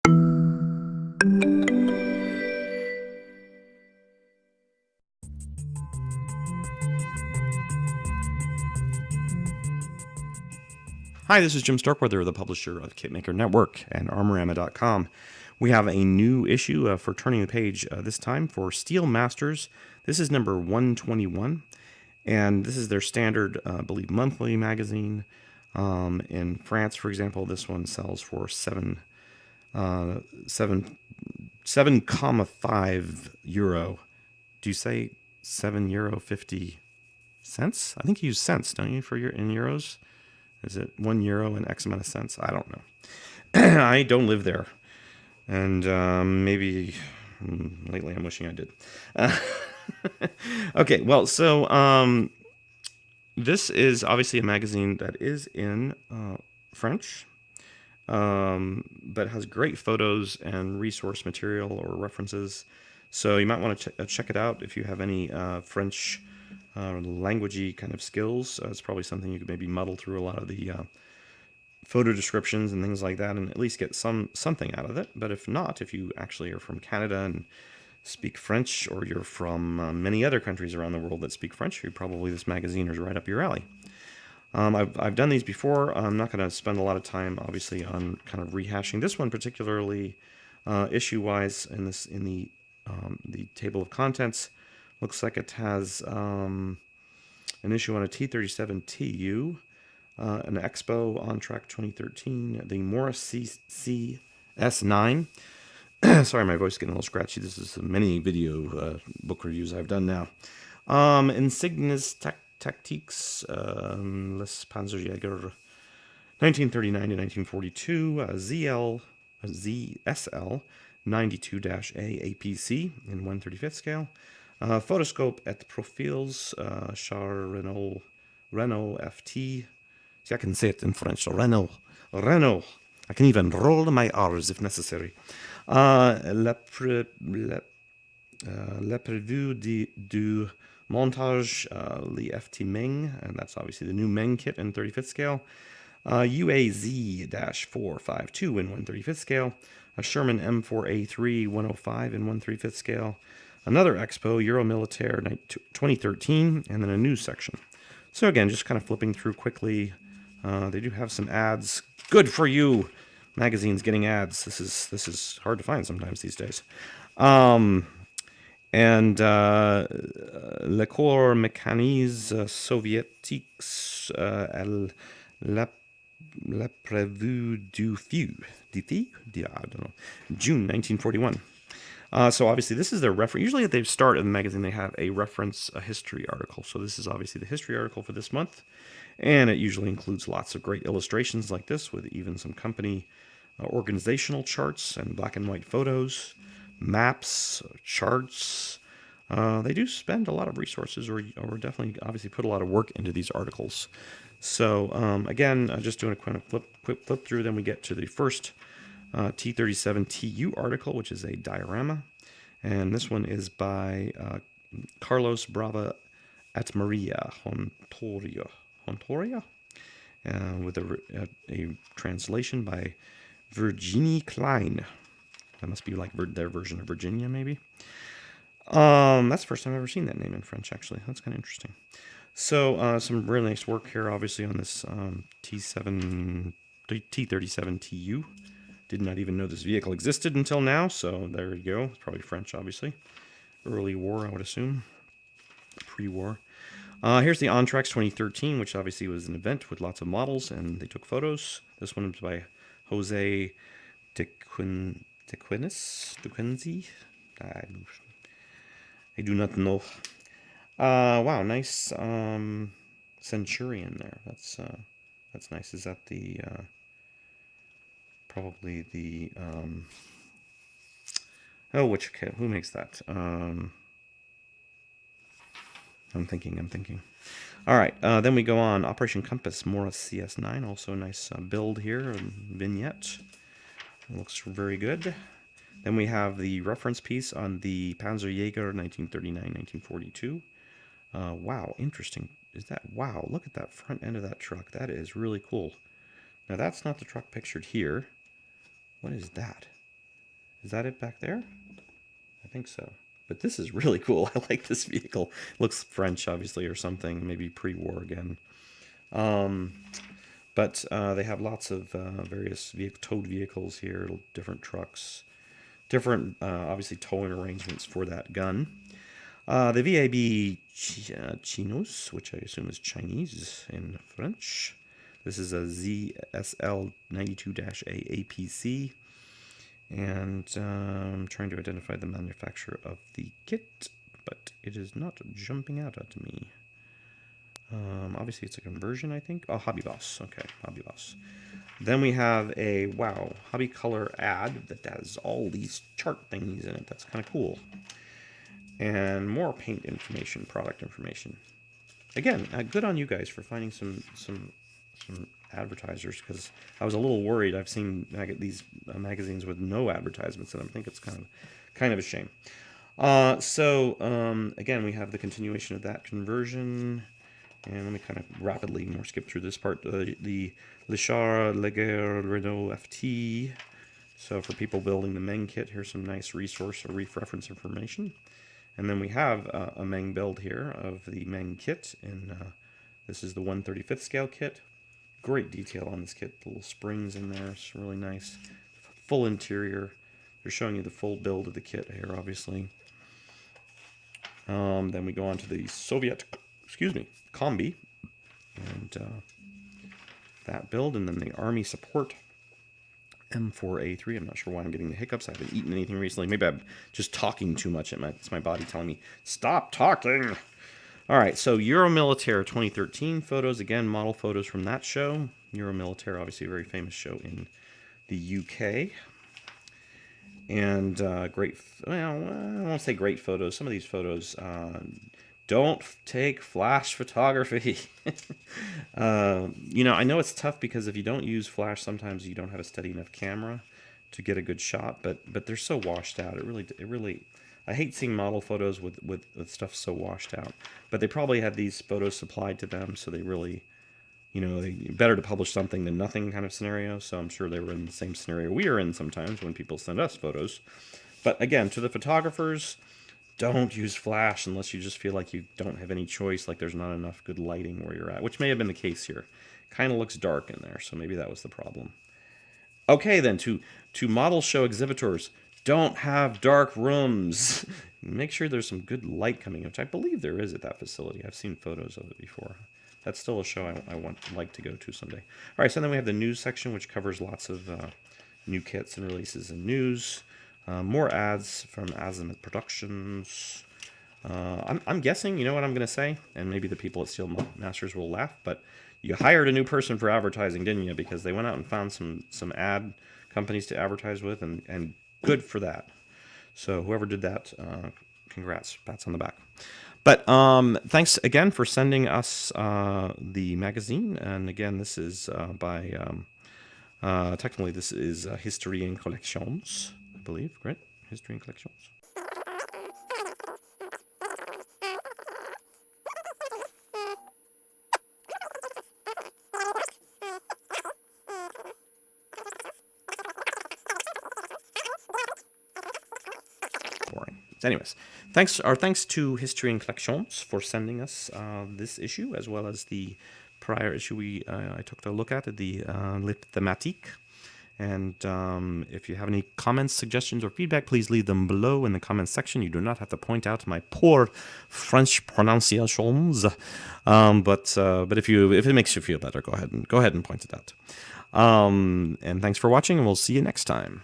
Hi, this is Jim Starkweather, the publisher of KitMaker Network and Armorama.com. We have a new issue for Turning the Page this time for Steel Masters. This is number 121, and this is their standard, I believe, monthly magazine. In France, for example, this one sells for 7.5 euro. Do you say €7.50? I think you use cents, don't you, for in euros? Is it €1 and X amount of cents? I don't know. I don't live there. And maybe lately I'm wishing I did. Okay, well, so this is obviously a magazine that is in French, but has great photos and resource material or references. So you might want to check it out if you have any French languagey kind of skills. It's probably something you could maybe muddle through a lot of the photo descriptions and things like that and at least get something out of it. But if not, if you actually are from Canada and speak French, or you're from many other countries around the world that speak French, probably this magazine is right up your alley. I've done these before. I'm not going to spend a lot of time, obviously, on kind of rehashing this one particularly issue-wise in the table of contents. Looks like it has an issue on a T37 TU, an Expo on track 2013, the Morris CS9. Sorry, my voice is getting a little scratchy. This is many video book reviews I've done now. Insignis Tactiques, Les Panzerjger, 1939 to 1942, ZSL 92-A APC in 1/35 scale. Photoscope et Profils, Char Renault FT. See, I can say it in French. Renault. I can even roll my R's if necessary. Le Prévu du Montage, the FT Meng, and that's obviously the new Meng kit in 35th scale. UAZ-452 in 1/35 scale. A Sherman M4A3 105 in 1/35 scale. Another Expo, Euromilitaire 2013, and then a news section. So again, just kind of flipping through quickly. They do have some ads. Good for you! Magazines getting ads. This is hard to find sometimes these days. And Le Corps Mécanisme Soviétique, Le Prévu du Feu. I don't know. June 1941. So obviously this is their reference. Usually at the start of the magazine they have a reference, a history article. So this is obviously the history article for this month. And it usually includes lots of great illustrations like this, with even some company organizational charts and black and white photos, maps, charts. They do spend a lot of resources, or definitely obviously put a lot of work into these articles. So again, just doing a quick flip through, then we get to the first T37 TU article, which is a diorama. And this one is by Carlos Brava at Maria Hontoria, with a translation by Virginie Klein. That must be like their version of Virginia, maybe. That's the first time I've ever seen that name in French, actually. That's kind of interesting. So some really nice work here, obviously, on this T37 TU. Did not even know this vehicle existed until now, so there you go. It's probably French, obviously. Early war, I would assume. Pre-war. Here's the Ontrax 2013, which obviously was an event with lots of models, and they took photos. This one was by Jose DeQuincy. I do not know. Wow, nice Centurion there. That's nice. Is that the probably the who makes that? I'm thinking. All right, then we go on. Operation Compass, Morris CS9. Also a nice build here, vignette. It looks very good. Then we have the reference piece on the Panzerjger 1939-1942. Wow, interesting. Wow, look at that front end of that truck. That is really cool. Now, that's not the truck pictured here. What is that? Is that it back there? I think so. But this is really cool. I like this vehicle. It looks French, obviously, or something. Maybe pre-war again. But they have lots of various towed vehicles here, different trucks, different, obviously, towing arrangements for that gun. The VAB Chinos, which I assume is Chinese in French. This is a ZSL92-A APC. And I'm trying to identify the manufacturer of the kit, but it is not jumping out at me. Obviously, it's a conversion, I think. Oh, Hobby Boss. Okay, Hobby Boss. Then we have a, wow, Hobby Color ad that has all these chart thingies in it. That's kind of cool. And more paint information, product information. Again, good on you guys for finding some advertisers, because I was a little worried. I've seen these magazines with no advertisements, and I think it's kind of a shame. Again, we have the continuation of that conversion, and let me kind of rapidly skip through this part. The Lichard Leger Renault FT. So for people building the Meng kit, here's some nice resource or reference information. And then we have a Meng build here of the Meng kit, and this is the 1/35th scale kit. Great detail on this kit. The little springs in there. It's really nice. Full interior. They're showing you the full build of the kit here, obviously. Then we go on to the Soviet, Combi, and that build, and then the Army Support M4A3. I'm not sure why I'm getting the hiccups. I haven't eaten anything recently. Maybe I'm just talking too much. It's my body telling me, stop talking. All right, so Euromilitaire 2013 photos. Again, model photos from that show. Euromilitaire, obviously a very famous show in the UK. And great, well, I won't say great photos. Some of these photos, don't take flash photography. You know, I know it's tough because if you don't use flash, sometimes you don't have a steady enough camera to get a good shot, but they're so washed out. It really, I hate seeing model photos with stuff so washed out. But they probably had these photos supplied to them, so they really, you know, better to publish something than nothing kind of scenario. So I'm sure they were in the same scenario we are in sometimes when people send us photos. But again, to the photographers, don't use flash unless you just feel like you don't have any choice, like there's not enough good lighting where you're at, which may have been the case here. Kind of looks dark in there, so maybe that was the problem. Okay, then, to model show exhibitors, don't have dark rooms. Make sure there's some good light coming in, which I believe there is at that facility. I've seen photos of it before. That's still a show I like to go to someday. All right, so then we have the news section, which covers lots of new kits and releases and news. More ads from Azimuth Productions. I'm guessing, you know what I'm going to say? And maybe the people at Steel Masters will laugh, but you hired a new person for advertising, didn't you? Because they went out and found some ad companies to advertise with, and good for that. So whoever did that, congrats, pats on the back. But thanks again for sending us the magazine. And again, this is by, technically this is History and Collections, I believe, right? History and Collections. Anyways, thanks to History and Collections for sending us this issue, as well as the prior issue I took a look at, the Lit Thematique. And if you have any comments, suggestions, or feedback, please leave them below in the comments section. You do not have to point out my poor French pronunciations, but if it makes you feel better, go ahead and point it out. And thanks for watching, and we'll see you next time.